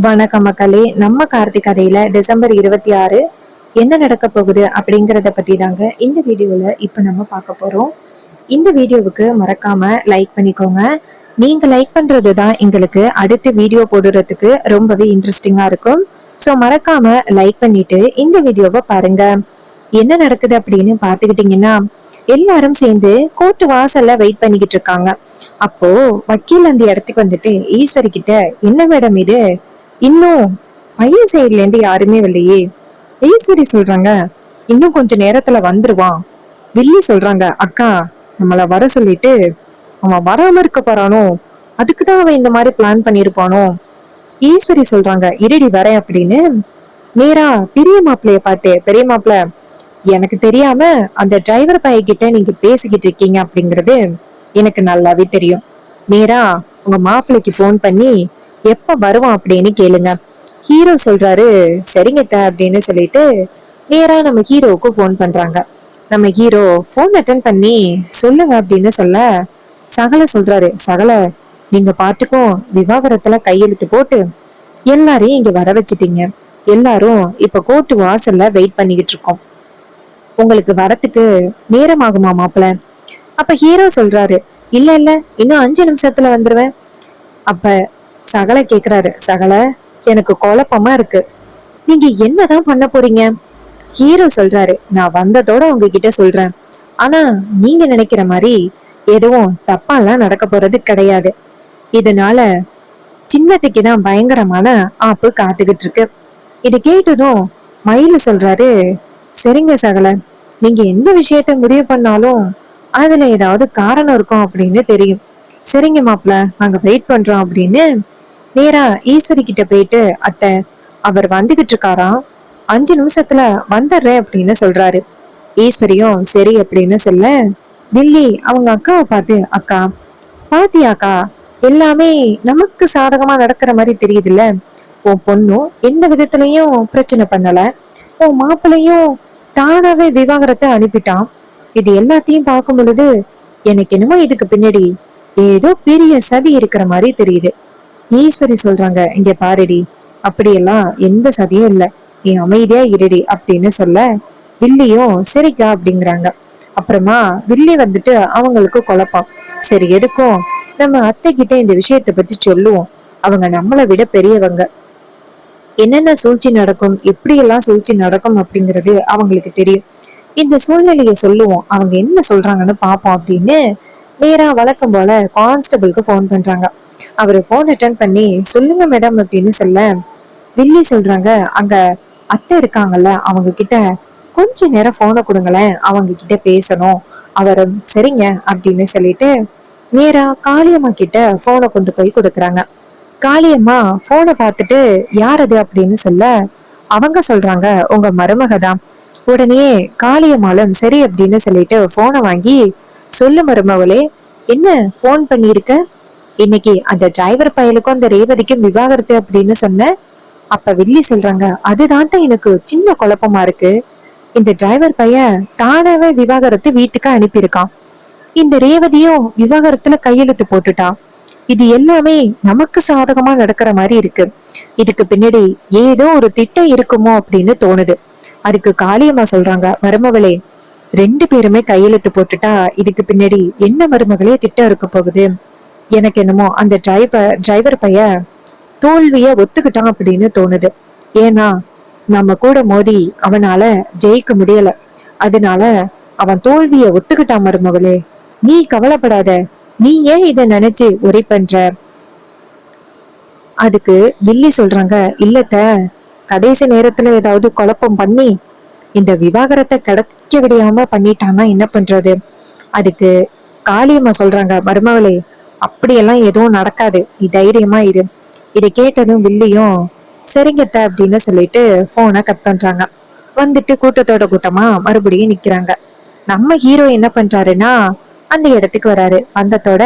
வணக்கம் மக்களே. நம்ம கார்த்திக் கதையில டிசம்பர் 26 என்ன நடக்க போகுது அப்படிங்கறத பத்தி தாங்க இந்த வீடியோல இப்ப நம்ம பார்க்க போறோம். இந்த வீடியோவுக்கு மறக்காம லைக் பண்ணிக்கோங்க. நீங்க லைக் பண்றதுதான் எங்களுக்கு அடுத்த வீடியோ போடுறதுக்கு ரொம்பவே இன்ட்ரெஸ்டிங்கா இருக்கும். ஸோ மறக்காம லைக் பண்ணிட்டு இந்த வீடியோவை பாருங்க. என்ன நடக்குது அப்படின்னு பாத்துக்கிட்டீங்கன்னா, எல்லாரும் சேர்ந்து கோர்ட் வாசல்ல வெயிட் பண்ணிக்கிட்டு இருக்காங்க. அப்போ வக்கீல் அந்த இடத்துக்கு வந்துட்டு ஈஸ்வரி கிட்ட, என்ன மேடம் இது, இன்னும் பையன் சைட்ல இருந்து யாருமே வரலையே. ஈஸ்வரி சொல்றாங்க, இன்னும் கொஞ்ச நேரத்துல வந்துருவான். வில்லி சொல்றாங்க, அக்கா நம்மள வர சொல்லிட்டு அவன் வராம இருக்க போறானோ, அதுக்குதான் அவன் இந்த மாதிரி பிளான் பண்ணிருப்பானோ. ஈஸ்வரி சொல்றாங்க, இருடி வரேன் அப்படின்னு நேரா பெரிய மாப்பிள்ளைய பார்த்து, பெரிய மாப்பிள்ள, எனக்கு தெரியாம அந்த டிரைவர் பையகிட்ட நீங்க பேசிக்கிட்டு இருக்கீங்க அப்படிங்கறது எனக்கு நல்லாவே தெரியும். நேரா உங்க மாப்பிள்ளைக்கு போன் பண்ணி எப்ப வருவான் அப்படின்னு கேளுங்க. ஹீரோ சொல்றாரு, சரிங்க அப்படின்னு சொல்லிட்டு நேரா நம்ம ஹீரோவுக்கு போன் பண்றாங்க. நம்ம ஹீரோ போன் அட்டன் பண்ணி சொல்லுங்க அப்படின்னு சொல்ல, சகல சொல்றாரு, சகல நீங்க பாட்டுக்கும் விவாகரத்துல கையெழுத்து போட்டு எல்லாரையும் இங்க வர வச்சுட்டீங்க. எல்லாரும் இப்ப கோர்ட்டு வாசல்ல வெயிட் பண்ணிக்கிட்டு இருக்கோம். உங்களுக்கு வரத்துக்கு நேரம் ஆகுமா மாப்பிள்ள? அப்ப ஹீரோ சொல்றாரு, இல்ல இல்ல, இன்னும் 5 நிமிஷத்துல வந்துருவேன். அப்ப சகல கேக்குறாரு, சகல எனக்கு குழப்பமா இருக்கு, நீங்க என்னதான் பண்ண போறீங்க? ஹீரோ சொல்றாரு, நான் வந்ததோட உங்ககிட்ட சொல்றேன், ஆனா நீங்க நினைக்கிற மாதிரி எதுவும் தப்பாலாம் நடக்க போறது கிடையாது. இதனால சின்னத்துக்கு தான் பயங்கரமான ஆப்பு காத்துக்கிட்டு இருக்கு. இது கேட்டதும் மயிலு சொல்றாரு, சரிங்க சகல, நீங்க எந்த விஷயத்த முடிவு பண்ணாலும் அதுல ஏதாவது காரணம் இருக்கும் அப்படின்னு தெரியும். சரிங்க மாப்பிள்ள, நாங்க வெயிட் பண்றோம் அப்படின்னு நேரா ஈஸ்வரி கிட்ட போயிட்டு, அத்தை அவர் வந்துகிட்டு இருக்காராம், 5 நிமிஷத்துல வந்துடுறேன் அப்படின்னு சொல்றாரு. ஈஸ்வரியும் சரி அப்படின்னு சொல்ல, வில்லி அவங்க அக்காவை பார்த்து, அக்கா பாத்தியாக்கா, எல்லாமே நமக்கு சாதகமா நடக்கிற மாதிரி தெரியுதுல்ல. உன் பொண்ணும் எந்த விதத்திலையும் பிரச்சனை பண்ணல, உன் மாப்பிள்ளையும் தானாவே விவாகரத்தை அனுப்பிட்டான். இது எல்லாத்தையும் பார்க்கும் பொழுது எனக்கு என்னமோ இதுக்கு பின்னாடி ஏதோ பெரிய சதி இருக்கிற மாதிரி தெரியுது. ஈஸ்வரி சொல்றாங்க, இங்க பாருடி, அப்படியெல்லாம் எந்த சதியும் இல்ல, நீ அமைதியா இருடி அப்படின்னு சொல்ல, வில்லியும் சரிக்கா அப்படிங்கிறாங்க. அப்புறமா வில்லி வந்துட்டு அவங்களுக்கு குழப்பம். சரி, எதுக்கும் நம்ம அத்தை கிட்ட இந்த விஷயத்த பத்தி சொல்லுவோம், அவங்க நம்மளை விட பெரியவங்க, என்னென்ன சூழ்ச்சி நடக்கும், எப்படி எல்லாம் சூழ்ச்சி நடக்கும் அப்படிங்கிறது அவங்களுக்கு தெரியும். இந்த சூழ்நிலையை சொல்லுவோம், அவங்க என்ன சொல்றாங்கன்னு பாப்போம் அப்படின்னு நேரா வழக்கம் போல கான்ஸ்டபிளுக்கு போன் பண்றாங்க. அவரு போன் அட்டன் பண்ணி, சொல்லுங்க மேடம் அப்படின்னு சொல்ல, வில்லி சொல்றாங்க, அங்க அத்தை இருக்காங்கல்ல, அவங்க கிட்ட கொஞ்ச நேரம் போனை கொடுங்களேன், அவங்க கிட்ட பேசணும். அவரு சரிங்க அப்படின்னு சொல்லிட்டு நேரா காளியம்மா கிட்ட போனை கொண்டு போய் கொடுக்குறாங்க. காளியம்மா போனை பார்த்துட்டு, யார் அது அப்படின்னு சொல்ல, அவங்க சொல்றாங்க, உங்க மருமக தான். உடனே காளியம்மாளும் சரி அப்படின்னு சொல்லிட்டு போனை வாங்கி, சொல்லு மருமகளே, என்ன போன் பண்ணிருக்க, இன்னைக்கு அந்த டிரைவர் பயலுக்கும் அந்த ரேவதிக்கும் விவாகரத்து அப்படின்னு சொன்ன. அப்ப வில்லி சொல்றாங்க, அதுதான் எனக்கு சின்ன குழப்பமா இருக்கு. இந்த டிரைவர் பையன் தானாவே விவாகரத்து வீட்டுக்கு அனுப்பியிருக்கான், இந்த ரேவதியும் விவாகரத்துல கையெழுத்து போட்டுட்டான். இது எல்லாமே நமக்கு சாதகமா நடக்கிற மாதிரி இருக்கு. இதுக்கு பின்னாடி ஏதோ ஒரு திட்டம் இருக்குமோ அப்படின்னு தோணுது. அதுக்கு காளியம்மா சொல்றாங்க, மருமகளே, 2 பேருமே கையெழுத்து போட்டுட்டா இதுக்கு பின்னாடி என்ன மருமகளே திட்டம் இருக்க போகுது? எனக்கு என்னமோ அந்த டிரைவர் பையன் தோல்விய ஒத்துக்கிட்டான் அப்படின்னு தோணுது. ஏன்னா நம்ம கூட மோதி அவனால ஜெயிக்க முடியல, அதனால அவன் தோல்விய ஒத்துக்கிட்டான். மருமகளே, நீ கவலைப்படாத, நீ ஏன் இத நினைச்சு ஒரே பண்ற? அதுக்கு வில்லி சொல்றாங்க, இல்லத்த, கடைசி நேரத்துல ஏதாவது குழப்பம் பண்ணி இந்த விவாகரத்தை கிடைக்க விடாம பண்ணிட்டான்னா என்ன பண்றது? அதுக்கு காளியம்மா சொல்றாங்க, மருமகளே, அப்படியெல்லாம் எதுவும் நடக்காது, நீ தைரியமா இரு. இதை கேட்டதும் வில்லியும் சரிங்கத்த அப்படின்னு சொல்லிட்டு போனை கட் பண்றாங்க. வந்துட்டு கூட்டத்தோட கூட்டமா மறுபடியும் நிக்கிறாங்க. நம்ம ஹீரோ என்ன பண்றாருன்னா அந்த இடத்துக்கு வராரு. வந்ததோட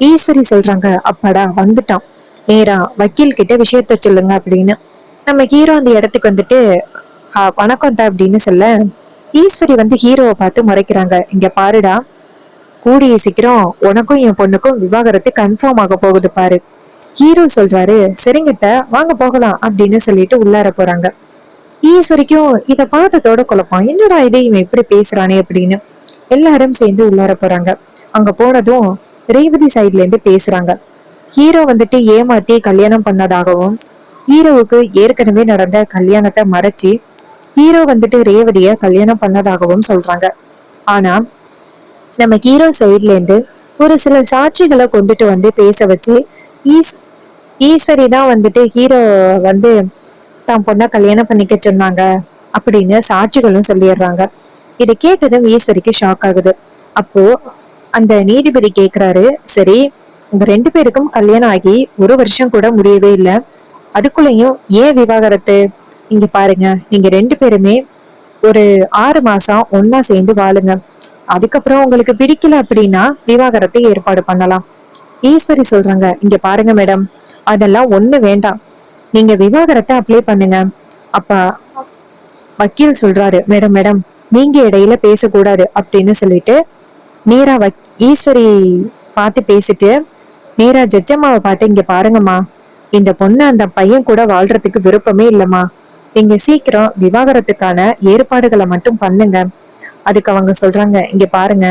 ஈஸ்வரி சொல்றாங்க, அப்பாடா வந்துட்டான், நேரா வக்கீல் கிட்ட விஷயத்த சொல்லுங்க அப்படின்னு. நம்ம ஹீரோ அந்த இடத்துக்கு வந்துட்டு, வணக்கம் தான் அப்படின்னு சொல்ல, ஈஸ்வரி வந்து ஹீரோவை பார்த்து முறைக்கிறாங்க, இங்க பாருடா, கூடிய சீக்கிரம் உனக்கும் என் பொண்ணுக்கும் விவாகரத்து கன்ஃபார்ம் ஆக போகுது பாரு. ஹீரோ சொல்றாரு, சரிங்கத்த வாங்க போகலாம் அப்படின்னு சொல்லிட்டு உள்ளார போறாங்க. ஈஸ்வரிக்கும் இத பார்த்ததோட குழப்பம், என்னடா இது இவன் இப்படி பேசுறானே அப்படின்னு. எல்லாரும் சேர்ந்து உள்ளார போறாங்க. அங்க போனதும் ரேவதி சைட்ல இருந்து பேசுறாங்க. ஹீரோ வந்துட்டு ஏமாத்தி கல்யாணம் பண்ணதாகவும், ஹீரோவுக்கு ஏற்கனவே நடந்த கல்யாணத்தை மறைச்சு ஹீரோ வந்துட்டு ரேவதிய கல்யாணம் பண்ணதாகவும் சொல்றாங்க. ஆனா நம்ம ஹீரோ சைட்ல இருந்து ஒரு சில சாட்சிகளை கொண்டுட்டு வந்து பேச வச்சு ஈஸ்வரி தான் வந்துட்டு ஹீரோ வந்து தான் பொண்ணை கல்யாணம் பண்ணிக்க சொன்னாங்க அப்படின்னு சாட்சிகளும் சொல்லிடுறாங்க. இதை கேட்டதும் ஈஸ்வரிக்கு ஷாக் ஆகுது. அப்போ அந்த நீதிபதி கேக்குறாரு, சரி உங்க 2 பேருக்கும் கல்யாணம் ஆகி 1 வருஷம் கூட முடியவே இல்லை, அதுக்குள்ளயும் ஏன் விவாகரத்து? இங்க பாருங்க, நீங்க 2 பேருமே ஒரு 6 மாசம் ஒன்னா சேர்ந்து வாழுங்க, அதுக்கப்புறம் உங்களுக்கு பிடிக்கல அப்படின்னா விவாகரத்தை ஏற்பாடு பண்ணலாம். ஈஸ்வரி சொல்றாங்க, இங்க பாருங்க மேடம், அதெல்லாம் ஒண்ணு வேண்டாம், நீங்க விவாகரத்தை அப்ளை பண்ணுங்க. அப்ப வக்கீல் சொல்றாரு, மேடம் மேடம் நீங்க இடையில பேசக்கூடாது அப்படின்னு சொல்லிட்டு நேரா ஈஸ்வரி பார்த்து பேசிட்டு நேரா ஜட்ஜம்மாவை பார்த்து, இங்க பாருங்கம்மா, இந்த பொண்ணு அந்த பையன் கூட வாழ்றதுக்கு விருப்பமே இல்லம்மா, நீங்க சீக்கிரம் விவாகரத்துக்கான ஏற்பாடுகளை மட்டும் பண்ணுங்க. அதுக்கு அவங்க சொல்றாங்க, இங்க பாருங்க,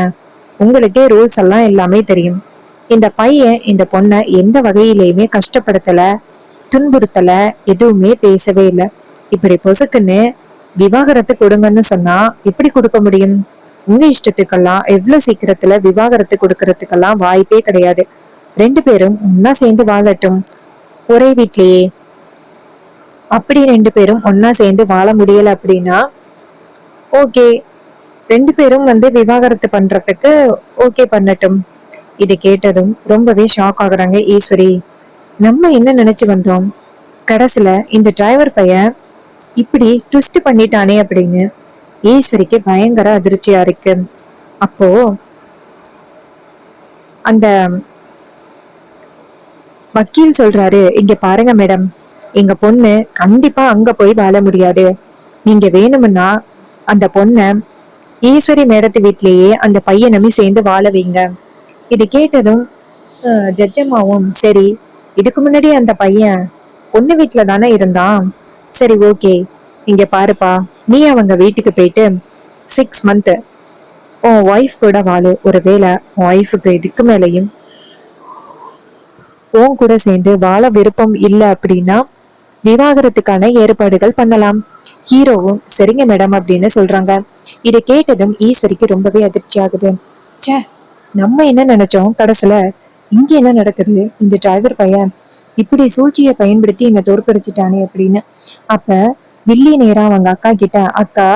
உங்களுக்கே ரூல்ஸ் எல்லாம் எல்லாமே தெரியும், இந்த பையன் இந்த பொண்ணை எந்த வகையிலையுமே கஷ்டப்படுத்தல, துன்புறுத்தல, எதுவுமே பேசவே இல்லை. இப்படி பொசுக்குன்னு விவாகரத்து கொடுங்கன்னு சொன்னா எப்படி கொடுக்க முடியும்? உங்க இஷ்டத்துக்கெல்லாம் எவ்வளவு சீக்கிரத்துல விவாகரத்து கொடுக்கறதுக்கெல்லாம் வாய்ப்பே கிடையாது. 2 பேரும் ஒன்னா சேர்ந்து வாழட்டும் ஒரே வீட்லயே. அப்படி 2 பேரும் ஒன்னா சேர்ந்து வாழ முடியல அப்படின்னா ஓகே, 2 பேரும் வந்து விவாகரத்து பண்றதுக்கு ஓகே பண்ணட்டும். இது கேட்டதும் ரொம்பவே ஷாக் ஆகுறாங்க ஈஸ்வரி. நம்ம என்ன நினைச்சு வந்தோம், கடைசில இந்த டிரைவர் பையன் இப்படி ட்விஸ்ட் பண்ணிட்டானே அப்படின்னு ஈஸ்வரிக்கு பயங்கர அதிர்ச்சியா இருக்கு. அப்போ அந்த வக்கீல் சொல்றாரு, இங்க பாருங்க மேடம், எங்க பொண்ணு கண்டிப்பா அங்க போய் வாழ முடியாது, நீங்க வேணும்னா அந்த பொண்ண ஈஸ்வரி மேடத்து வீட்லயே அந்த பையனுமே சேர்ந்து வாழ வைங்க. இது கேட்டதும் ஜட்ஜம்மாவும், சரி இதுக்கு முன்னாடி அந்த பையன் பொண்ணு வீட்டுல தானே இருந்தான், சரி ஓகே, இங்க பாருப்பா, நீ அவங்க வீட்டுக்கு போயிட்டு 6 மந்த் உன் ஒய்ஃப் கூட வாழு, ஒருவேளை உன் ஒய்ஃபுக்கு இதுக்கு மேலையும் உன் கூட சேர்ந்து வாழ விருப்பம் இல்லை அப்படின்னா விவாகரத்துக்கான ஏற்பாடுகள் பண்ணலாம். ஹீரோவும் சரிங்க மேடம் அப்படின்னு சொல்றாங்க. இதை கேட்டதும் ஈஸ்வரிக்கு ரொம்பவே அதிர்ச்சி ஆகுது. சே, நம்ம என்ன நினைச்சோம், கடைசியில இங்க என்ன நடக்குது, இந்த டிரைவர் பையன் இப்படி சூழ்ச்சியை பயன்படுத்தி என்ன தோற்கடிச்சிட்டானே அப்படின்னு. அப்ப வில்லி நேரா அவங்க அக்கா கிட்ட, அக்கா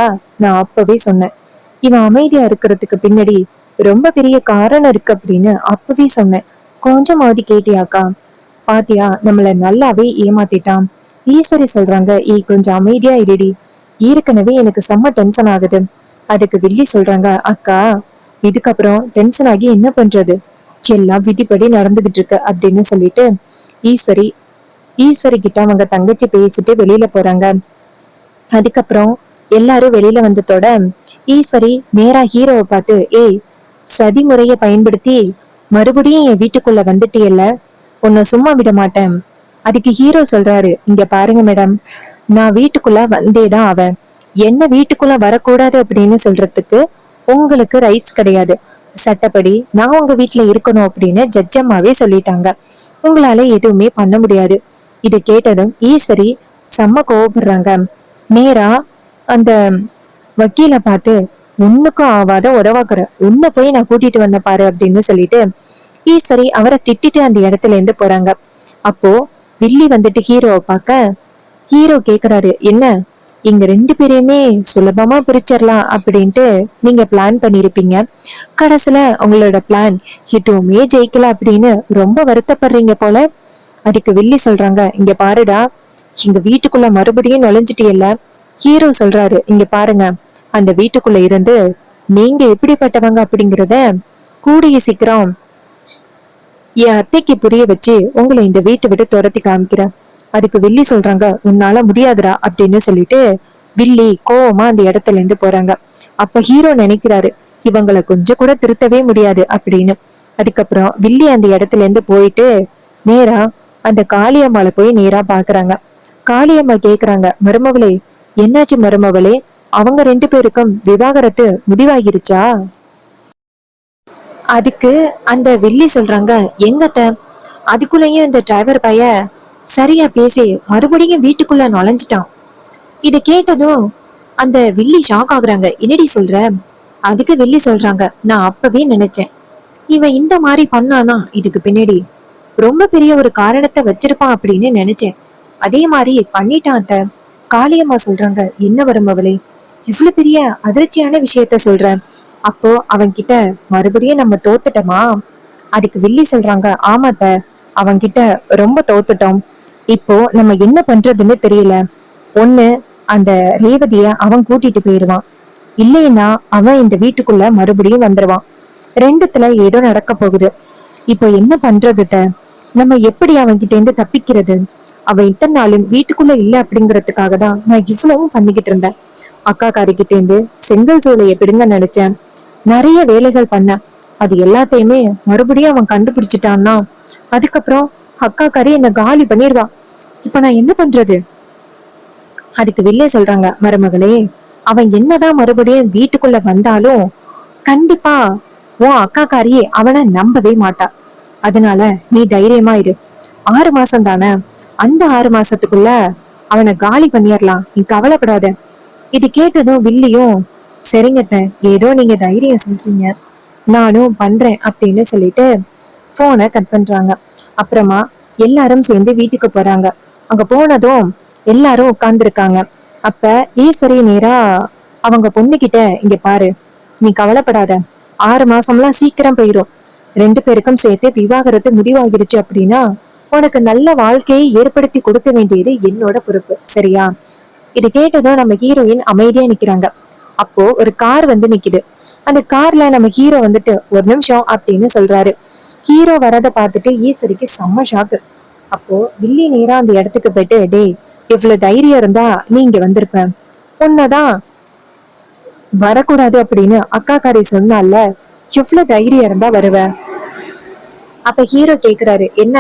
நான் அப்பவே சொன்னேன், இவன் அமைதியா இருக்கிறதுக்கு பின்னாடி ரொம்ப பெரிய காரணம் இருக்கு அப்படின்னு அப்பவே சொன்னேன், கொஞ்சமாவது கேட்டியாக்கா? பாத்தியா, நம்மள நல்லாவே ஏமாத்திட்டான். ஈஸ்வரி சொல்றாங்க, கொஞ்சம் அமைதியா இருடி, ஏற்கனவே எனக்கு செம்ம டென்ஷன் ஆகுது. அதுக்கு வில்லி சொல்றாங்க, அக்கா இதுக்கப்புறம் டென்ஷன் ஆகி என்ன பண்றது, எல்லாம் விதிப்படி நடந்துகிட்டு இருக்கு அப்படின்னு சொல்லிட்டு ஈஸ்வரி கிட்ட அவங்க தங்கச்சி பேசிட்டு வெளியில போறாங்க. அதுக்கப்புறம் எல்லாரும் வெளியில வந்ததோட ஈஸ்வரி நேரா ஹீரோவை பார்த்து, சதி முறைய பயன்படுத்தி மறுபடியும் என் வீட்டுக்குள்ள வந்துட்டியல்ல, உன்னை சும்மா விட மாட்டேன். அதுக்கு ஹீரோ சொல்றாரு, இங்க பாருங்க மேடம், நான் வீட்டுக்குள்ள வந்தேதான் அவன், என்ன வீட்டுக்குள்ள வரக்கூடாது அப்படின்னு சொல்றதுக்கு உங்களுக்கு ரைட்ஸ் கிடையாது. சட்டப்படி நான் உங்க வீட்டுல இருக்கணும் அப்படின்னு ஜட்ஜம்மாவே சொல்லிட்டாங்க, உங்களால எதுவுமே பண்ண முடியாது. இது கேட்டதும் ஈஸ்வரி செம்ம கோவப்படுறாங்க. நேரா அந்த வக்கீல பார்த்து, ஒண்ணுக்கும் ஆவாத உதவாக்குற உன்னை போய் நான் கூட்டிட்டு வந்த பாரு அப்படின்னு சொல்லிட்டு ஈஸ்வரி அவரை திட்டிட்டு அந்த இடத்துல இருந்து போறாங்க. அப்போ வில்லி வந்துட்டு ஹீரோவை பார்க்க, ஹீரோ கேக்குறாரு, என்ன இங்க 2 பேரையுமே சுலபமா பிரிச்சிடலாம் அப்படின்ட்டு நீங்க பிளான் பண்ணிருப்பீங்க, கடைசியில உங்களோட பிளான் எதுவுமே ஜெயிக்கல அப்படின்னு ரொம்ப வருத்தப்படுறீங்க போல. அதுக்கு வில்லி சொல்றாங்க, இங்க பாருடா, எங்க வீட்டுக்குள்ள மறுபடியும் நுழைஞ்சிட்டியல்ல. ஹீரோ சொல்றாரு, இங்க பாருங்க, அந்த வீட்டுக்குள்ள இருந்து நீங்க எப்படிப்பட்டவங்க அப்படிங்கிறத கூடிய சீக்கிரம் என் அத்தைக்கு புரிய வச்சு உங்களை இந்த வீட்டை விட்டு துரத்தி காமிக்கிறேன். அதுக்கு வில்லி சொல்றாங்க, உன்னால முடியாதுடா அப்படின்னு சொல்லிட்டு வில்லி கோவமா அந்த இடத்துல இருந்து போறாங்க. அப்ப ஹீரோ நினைக்கிறாரு, இவங்களை கொஞ்சம் கூட திருத்தவே முடியாது அப்படின்னு. அதுக்கப்புறம் வில்லி அந்த இடத்துல இருந்து போயிட்டு நேரா அந்த காளியம்மாளை போய் நேரா பாக்குறாங்க. காளியம்மா கேக்குறாங்க, மருமவளே என்னாச்சு மருமவளே, அவங்க 2 பேருக்கும் விவாகரத்து முடிவாகிருச்சா? அதுக்கு அந்த வில்லி சொல்றாங்க, எங்கத்த அதுக்குள்ளேயும் இந்த டிரைவர் பைய சரியா பேசி மறுபடியும் வீட்டுக்குள்ள நுழைஞ்சிட்டான். இத கேட்டதும் அந்த வில்லி ஷாக் ஆகுறாங்க. என்னடி சொல்ற? அதுக்கு வில்லி சொல்றாங்க, நான் அப்பவே நினைச்சேன் இவன் இந்த மாதிரி பண்ணானா இதுக்கு பின்னாடி ரொம்ப பெரிய ஒரு காரணத்தை வச்சிருப்பான் அப்படின்னு நினைச்சேன். அதே மாதிரி பண்ணிட்டான் அத்த. காளியம்மா சொல்றாங்க, என்ன மருமவளே இவ்வளவு பெரிய அதிர்ச்சியான விஷயத்த சொல்ற? அப்போ அவன் கிட்ட மறுபடியும் நம்ம தோத்துட்டோமா? அதுக்கு வில்லி சொல்றாங்க, ஆமாத்த அவன் கிட்ட ரொம்ப தோத்துட்டோம். இப்போ நம்ம என்ன பண்றதுன்னு தெரியல. ஒண்ணு அந்த ரேவதிய அவன் கூட்டிட்டு போயிடுவான், இல்லைன்னா அவன் இந்த வீட்டுக்குள்ள மறுபடியும் வந்துருவான். ரெண்டுத்துல ஏதோ நடக்க போகுது. இப்போ என்ன பண்றதுட்ட? நம்ம எப்படி அவன்கிட்ட இருந்து தப்பிக்கிறது? அவன் இத்தனை நாளும் வீட்டுக்குள்ள இல்ல அப்படிங்கறதுக்காக தான் நான் இவ்வளவும் பண்ணிக்கிட்டு இருந்தேன். அக்கா காரிக்கிட்ட இருந்து செங்கல் சோலையை பிடுங்க நினைச்சேன், நிறைய வேலைகள் பண்ணேன். அது எல்லாத்தையுமே மறுபடியும் அவன் கண்டுபிடிச்சிட்டான்னா அதுக்கப்புறம் அக்கா காரி என்ன காலி பண்ணிடுவான். இப்ப நான் என்ன பண்றது? அதுக்கு வில்லே சொல்றாங்க, மருமகளே அவன் என்னதான் மறுபடியும் வீட்டுக்குள்ள வந்தாலும் கண்டிப்பா உன் அக்கா காரியே அவனை நம்பவே மாட்டா. அதனால நீ தைரியமா இரு. 6 மாசம் தானே, அந்த 6 மாசத்துக்குள்ள அவனை காலி பண்ணிடலாம், நீ கவலைப்படாத. இது கேட்டதும் வில்லியும், சரிங்கத்த ஏதோ நீங்க தைரியம் சொல்றீங்க, நானும் பண்றேன் அப்படின்னு சொல்லிட்டு போனை கட் பண்றாங்க. அப்புறமா எல்லாரும் சேர்ந்து வீட்டுக்கு போறாங்க. அங்க போனதும் எல்லாரும் உட்கார்ந்து இருக்காங்க. அப்ப ஈஸ்வரி நேரா அவங்க பொண்ணுகிட்ட, இங்க பாரு நீ கவலைப்படாத, 6 மாசம்லாம் சீக்கிரம் போயிரும். 2 பேருக்கும் சேர்த்து விவாகரத்து முடிவாகிருச்சு அப்படின்னா உனக்கு நல்ல வாழ்க்கையை ஏற்படுத்தி கொடுக்க வேண்டியது என்னோட பொறுப்பு, சரியா? இது கேட்டதும் நம்ம ஹீரோயின் அமைதியா நிக்கிறாங்க. அப்போ ஒரு கார் வந்து நிக்குது. அந்த கார்ல நம்ம ஹீரோ வந்துட்டு, ஒரு நிமிஷம் அப்படின்னு சொல்றாரு. ஹீரோ வரத பார்த்துட்டு ஈஸ்வரிக்கு செம்ம ஷாக்கு. அப்போ வில்லி நேரா அந்த இடத்துக்கு போயிட்டு, டேய் இவ்வளவு தைரியம் இருந்தா நீ இங்க வந்திருப்ப, உன்னதான் வரக்கூடாது அப்படின்னு அக்கா காரி சொன்னால, எவ்வளவு தைரியம் இருந்தா வருவ? அப்ப ஹீரோ கேக்குறாரு, என்ன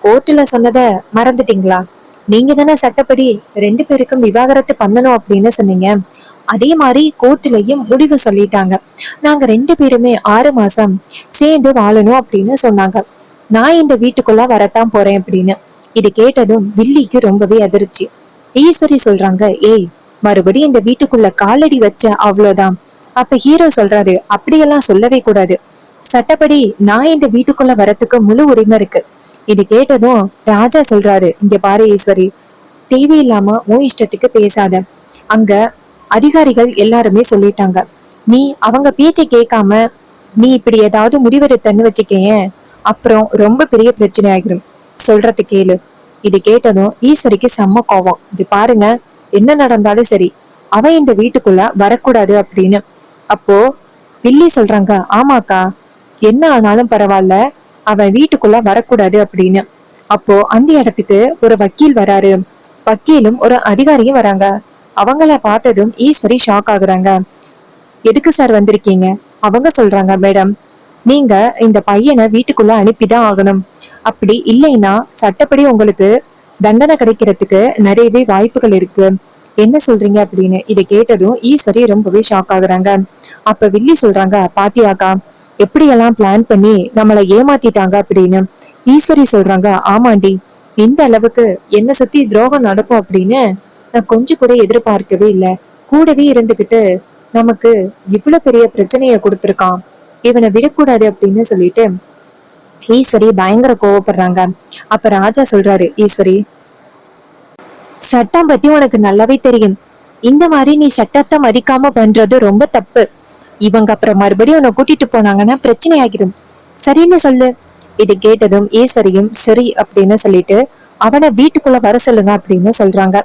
கோர்ட்டுல சொன்னத மறந்துட்டீங்களா? நீங்க தானே சட்டப்படி 2 பேருக்கும் விவாகரத்து பண்ணணும் அப்படின்னு சொன்னீங்க. அதே மாதிரி கோர்ட்லயும் முடிவு சொல்லிட்டாங்க. நாங்க 2 பேருமே 6 மாசம் சேர்ந்து வாழணும் அப்படின்னு சொன்னாங்க. நான் இந்த வீட்டுக்குள்ள வரத்தான் போறேன் அப்படின்னு. இது கேட்டதும் வில்லிக்கு ரொம்பவே அதிர்ச்சி. ஈஸ்வரி சொல்றாங்க, ஏய் மறுபடியும் இந்த வீட்டுக்குள்ள காலடி வச்ச அவ்வளவுதான். அப்ப ஹீரோ சொல்றாரு, அப்படியெல்லாம் சொல்லவே கூடாது, சட்டப்படி நான் இந்த வீட்டுக்குள்ள வரத்துக்கு முழு உரிமை இருக்கு. இது கேட்டதும் ராஜா சொல்றாரு, இங்க பாரு ஈஸ்வரி, தேவையில்லாம உன் இஷ்டத்துக்கு பேசாத. அங்க அதிகாரிகள் எல்லாருமே சொல்லிட்டாங்க, நீ அவங்க பேச்சை கேட்காம நீ இப்படி ஏதாவது முடிவெடுத்தன்னு வச்சுக்கேன், அப்புறம் ரொம்ப பெரிய பிரச்சனை ஆகிடும். சொல்றது கேளு. இது கேட்டதும் ஈஸ்வரிக்கு செம்ம கோவம். இது பாருங்க, என்ன நடந்தாலும் சரி அவன் இந்த வீட்டுக்குள்ள வரக்கூடாது அப்படின்னு. அப்போ வில்லி சொல்றாங்க, ஆமாக்கா என்ன ஆனாலும் பரவாயில்ல, அவன் வீட்டுக்குள்ள வரக்கூடாது அப்படின்னு. அப்போ அந்த இடத்துக்கு ஒரு வக்கீல் வராரு. வக்கீலும் ஒரு அதிகாரியும் வராங்க. அவங்கள பார்த்ததும் ஈஸ்வரி ஷாக் ஆகுறாங்க. எதுக்கு சார் வந்திருக்கீங்க? அவங்க சொல்றாங்க, மேடம் நீங்க இந்த பையனை வீட்டுக்குள்ள அனுப்பிதான் ஆகணும். அப்படி இல்லைன்னா சட்டப்படி உங்களுக்கு தண்டனை கிடைக்கிறதுக்கு நிறையவே வாய்ப்புகள் இருக்கு. என்ன சொல்றீங்க அப்படின்னு. இதை கேட்டதும் ஈஸ்வரி ரொம்பவே ஷாக் ஆகுறாங்க. அப்ப வில்லி சொல்றாங்க, பாத்தியாக்கா எப்படியெல்லாம் பிளான் பண்ணி நம்மளை ஏமாத்திட்டாங்க அப்படின்னு. ஈஸ்வரி சொல்றாங்க, ஆமாண்டி இந்த அளவுக்கு என்ன சுத்தி துரோகம் நடக்கும் அப்படின்னு நான் கொஞ்சம் கூட எதிர்பார்க்கவே இல்லை. கூடவே இருந்துகிட்டு நமக்கு இவ்வளவு பெரிய பிரச்சனைய கொடுத்திருக்கான், இவனை விடக்கூடாது அப்படின்னு சொல்லிட்டு ஈஸ்வரி பயங்கர கோவப்படுறாங்க. அப்ப ராஜா சொல்றாரு, ஈஸ்வரி சட்டம் பத்தி உனக்கு நல்லாவே தெரியும், இந்த மாதிரி நீ சட்டத்தை மதிக்காம பண்றது ரொம்ப தப்பு. இவங்க அப்புறம் மறுபடியும் உன்னை கூட்டிட்டு போனாங்கன்னா பிரச்சனை ஆகிடும், சரின்னு சொல்லு. இது கேட்டதும் ஈஸ்வரியும் சரி அப்படின்னு சொல்லிட்டு அவனை வீட்டுக்குள்ள வர சொல்லுங்க அப்படின்னு சொல்றாங்க.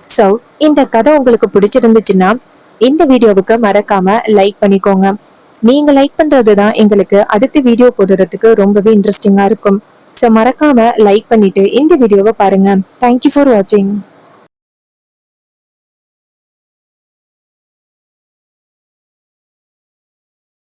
சோ இந்த கதை உங்களுக்கு பிடிச்சிருந்துச்சுன்னா இந்த வீடியோவுக்கு மறக்காம லைக் பண்ணிக்கோங்க. நீங்க லைக் பண்றதுதான் எங்களுக்கு அடுத்த வீடியோ போடுறதுக்கு ரொம்பவே இன்ட்ரெஸ்டிங்கா இருக்கும். சோ மறக்காம லைக் பண்ணிட்டு இந்த வீடியோவை பாருங்க. தேங்க்யூ ஃபார் வாட்சிங்.